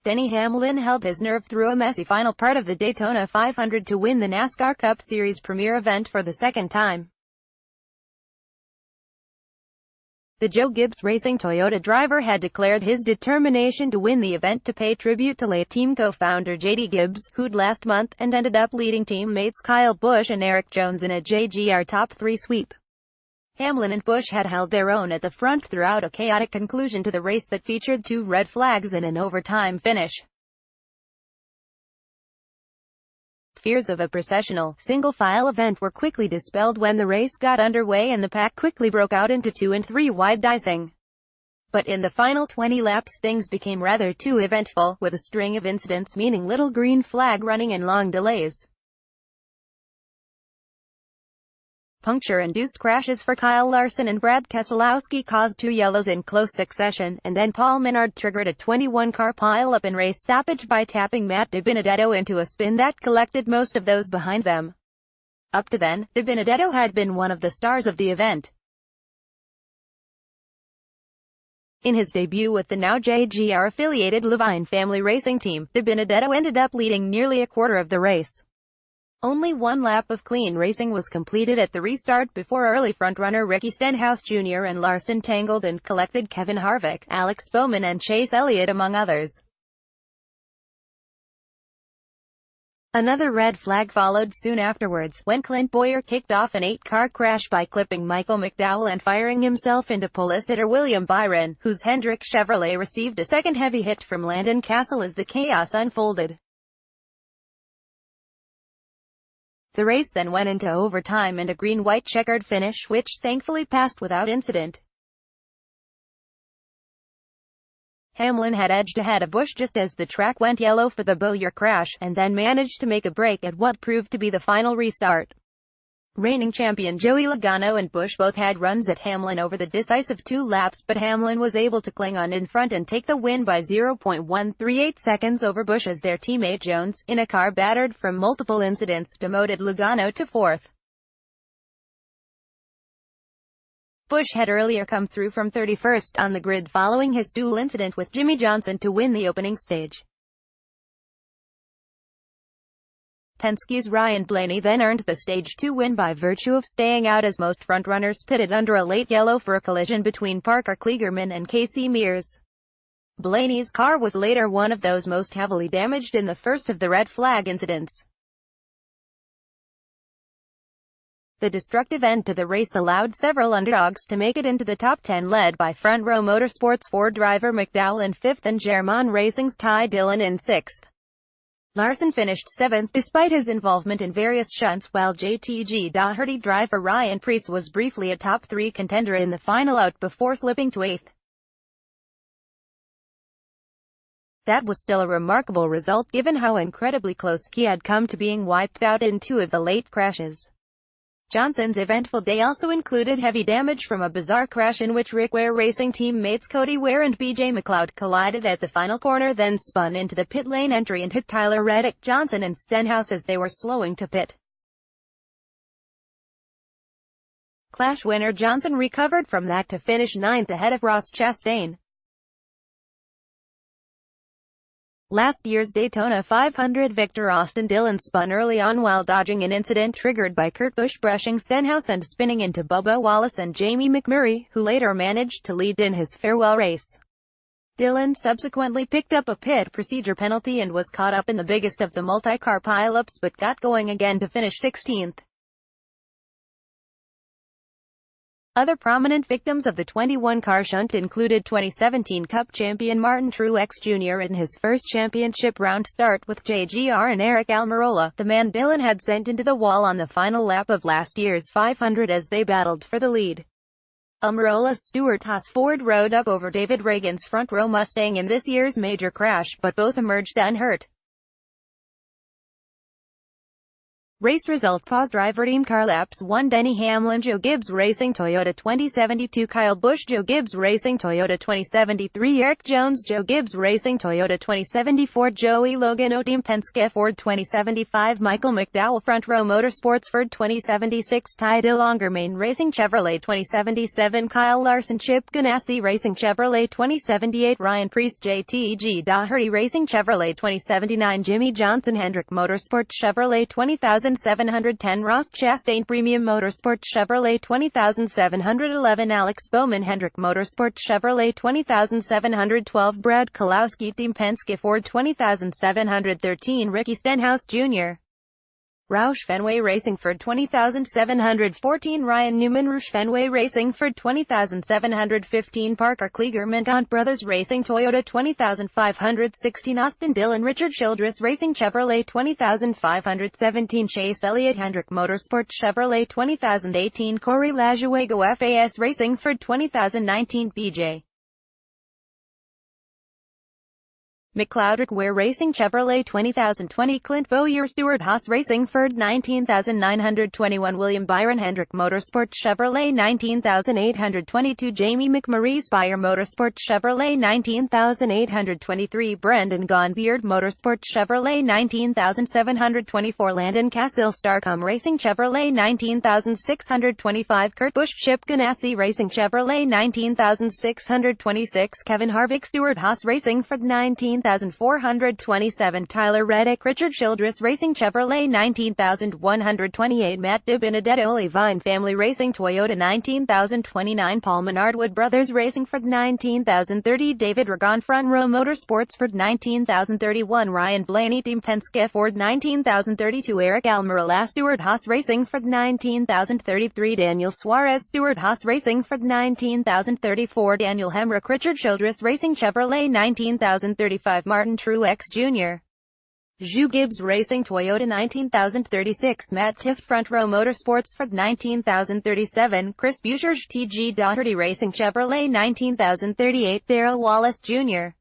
Denny Hamlin held his nerve through a messy final part of the Daytona 500 to win the NASCAR Cup Series premier event for the second time. The Joe Gibbs Racing Toyota driver had declared his determination to win the event to pay tribute to late team co-founder Gibbs, who'd last month, and ended up leading teammates Kyle Busch and Eric Jones in a JGR top 3 sweep. Hamlin and Busch had held their own at the front throughout a chaotic conclusion to the race that featured 2 red flags and an overtime finish. Fears of a processional, single-file event were quickly dispelled when the race got underway and the pack quickly broke out into 2 and 3 wide dicing. But in the final 20 laps things became rather too eventful, with a string of incidents meaning little green flag running and long delays. Puncture-induced crashes for Kyle Larson and Brad Keselowski caused 2 yellows in close succession, and then Paul Menard triggered a 21-car pile-up and race stoppage by tapping Matt DiBenedetto into a spin that collected most of those behind them. Up to then, DiBenedetto had been one of the stars of the event. In his debut with the now JGR-affiliated Levine family racing team, DiBenedetto ended up leading nearly a quarter of the race. Only 1 lap of clean racing was completed at the restart before early frontrunner Ricky Stenhouse Jr. and Larson tangled and collected Kevin Harvick, Alex Bowman and Chase Elliott among others. Another red flag followed soon afterwards, when Clint Bowyer kicked off an 8-car crash by clipping Michael McDowell and firing himself into pole sitter William Byron, whose Hendrick Chevrolet received a second heavy hit from Landon Castle as the chaos unfolded. The race then went into overtime and a green-white checkered finish, which thankfully passed without incident. Hamlin had edged ahead of Busch just as the track went yellow for the Bowyer crash, and then managed to make a break at what proved to be the final restart. Reigning champion Joey Logano and Busch both had runs at Hamlin over the decisive 2 laps, but Hamlin was able to cling on in front and take the win by 0.138 seconds over Busch as their teammate Jones, in a car battered from multiple incidents, demoted Logano to 4th. Busch had earlier come through from 31st on the grid following his duel incident with Jimmy Johnson to win the opening stage. Penske's Ryan Blaney then earned the Stage 2 win by virtue of staying out as most frontrunners pitted under a late yellow for a collision between Parker Kligerman and Casey Mears. Blaney's car was later one of those most heavily damaged in the first of the red flag incidents. The destructive end to the race allowed several underdogs to make it into the top 10, led by Front Row Motorsports Ford driver McDowell in 5th and German Racing's Ty Dillon in 6th. Larson finished 7th despite his involvement in various shunts, while JTG Doherty driver Ryan Preece was briefly a top 3 contender in the final out before slipping to 8th. That was still a remarkable result given how incredibly close he had come to being wiped out in 2 of the late crashes. Johnson's eventful day also included heavy damage from a bizarre crash in which Rick Ware Racing teammates Cody Ware and BJ McLeod collided at the final corner, then spun into the pit lane entry and hit Tyler Reddick, Johnson and Stenhouse as they were slowing to pit. Clash winner Johnson recovered from that to finish 9th ahead of Ross Chastain. Last year's Daytona 500 victor Austin Dillon spun early on while dodging an incident triggered by Kurt Busch brushing Stenhouse and spinning into Bubba Wallace and Jamie McMurray, who later managed to lead in his farewell race. Dillon subsequently picked up a pit procedure penalty and was caught up in the biggest of the multi-car pileups but got going again to finish 16th. Other prominent victims of the 21-car shunt included 2017 Cup champion Martin Truex Jr. in his first championship round start with JGR and Eric Almirola, the man Dillon had sent into the wall on the final lap of last year's 500 as they battled for the lead. Almirola's Stewart Haas Ford rode up over David Reagan's front row Mustang in this year's major crash, but both emerged unhurt. Race result pause driver team car laps 1 Denny Hamlin Joe Gibbs Racing Toyota 2072 Kyle Busch Joe Gibbs Racing Toyota 2073 Eric Jones Joe Gibbs Racing Toyota 2074 Joey Logano Team Penske Ford 2075 Michael McDowell Front Row Motorsports Ford 2076 Ty DeLongermain Racing Chevrolet 2077 Kyle Larson Chip Ganassi Racing Chevrolet 2078 Ryan Preece JTG Daugherty Racing Chevrolet 2079 Jimmy Johnson Hendrick Motorsport Chevrolet 20710 Ross Chastain Premium Motorsport Chevrolet 20711 Alex Bowman Hendrick Motorsport Chevrolet 20712 Brad Keselowski Team Penske Ford 20713 Ricky Stenhouse Jr. Roush Fenway Racing Ford 20714 Ryan Newman Roush Fenway Racing Ford 20715 Parker Kligerman Gaunt Brothers Racing Toyota 20516 Austin Dillon Richard Childress Racing Chevrolet 20517 Chase Elliott Hendrick Motorsport Chevrolet 20018 Corey Lajuego FAS Racing Ford 20019 BJ McLeod Ware Racing Chevrolet 20020 Clint Bowyer Stewart Haas Racing Ford 19921 William Byron Hendrick Motorsport Chevrolet 19822 Jamie McMurray Spire Motorsport Chevrolet 19823 Brendan Gaughan Beard Motorsport Chevrolet 19724 Landon Cassill Starcom Racing Chevrolet 19625 Kurt Busch Chip Ganassi Racing Chevrolet 19626 Kevin Harvick Stewart Haas Racing Ford 19427 Tyler Reddick Richard Childress Racing Chevrolet 19128 Matt DiBenedetto Levine Family Racing Toyota 19029 Paul Menard Wood Brothers Racing Ford 19030 David Ragon Front Row Motorsports Ford 19031 Ryan Blaney Team Penske Ford 19032 Eric Almirola Stewart Haas Racing Ford 19033 Daniel Suarez Stewart Haas Racing Ford 19034 Daniel Hemrick Richard Childress Racing Chevrolet 19035 Martin Truex Jr. Joe Gibbs Racing Toyota 19036 Matt Tifft Front Row Motorsports Ford 19037 Chris Buescher TG Daugherty Racing Chevrolet 19038 Darrell Wallace Jr.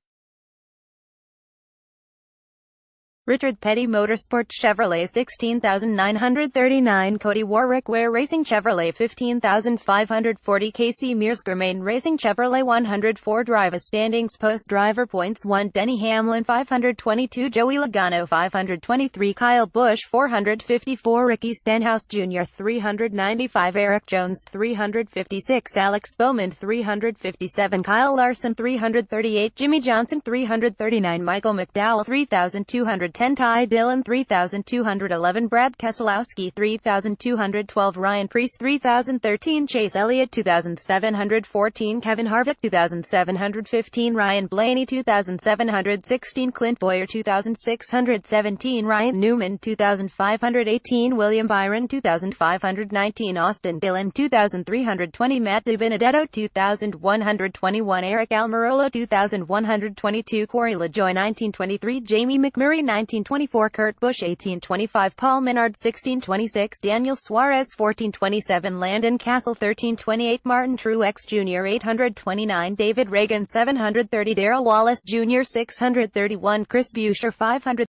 Richard Petty Motorsport Chevrolet 16939 Cody Warwick Ware Racing Chevrolet 15540 Casey Mears Germain Racing Chevrolet 104 Driver Standings Post Driver Points 1 Denny Hamlin 522 Joey Logano 523 Kyle Busch 454 Ricky Stenhouse Jr. 395 Eric Jones 356 Alex Bowman 357 Kyle Larson 338 Jimmy Johnson 339 Michael McDowell 3210 Ty Dillon 3211 Brad Keselowski 3212 Ryan Preece 3013 Chase Elliott 2714 Kevin Harvick 2715 Ryan Blaney 2716 Clint Bowyer 2617 Ryan Newman 2518 William Byron 2519 Austin Dillon 2320 Matt DiBenedetto 2121 Eric Almirola 2122 Corey LaJoie 1923 Jamie McMurray 1924 Kurt Busch 1825 Paul Menard 1626 Daniel Suarez 1427 Landon Cassill 1328 Martin Truex Jr. 829 David Ragan 730 Darrell Wallace Jr. 631 Chris Buescher 500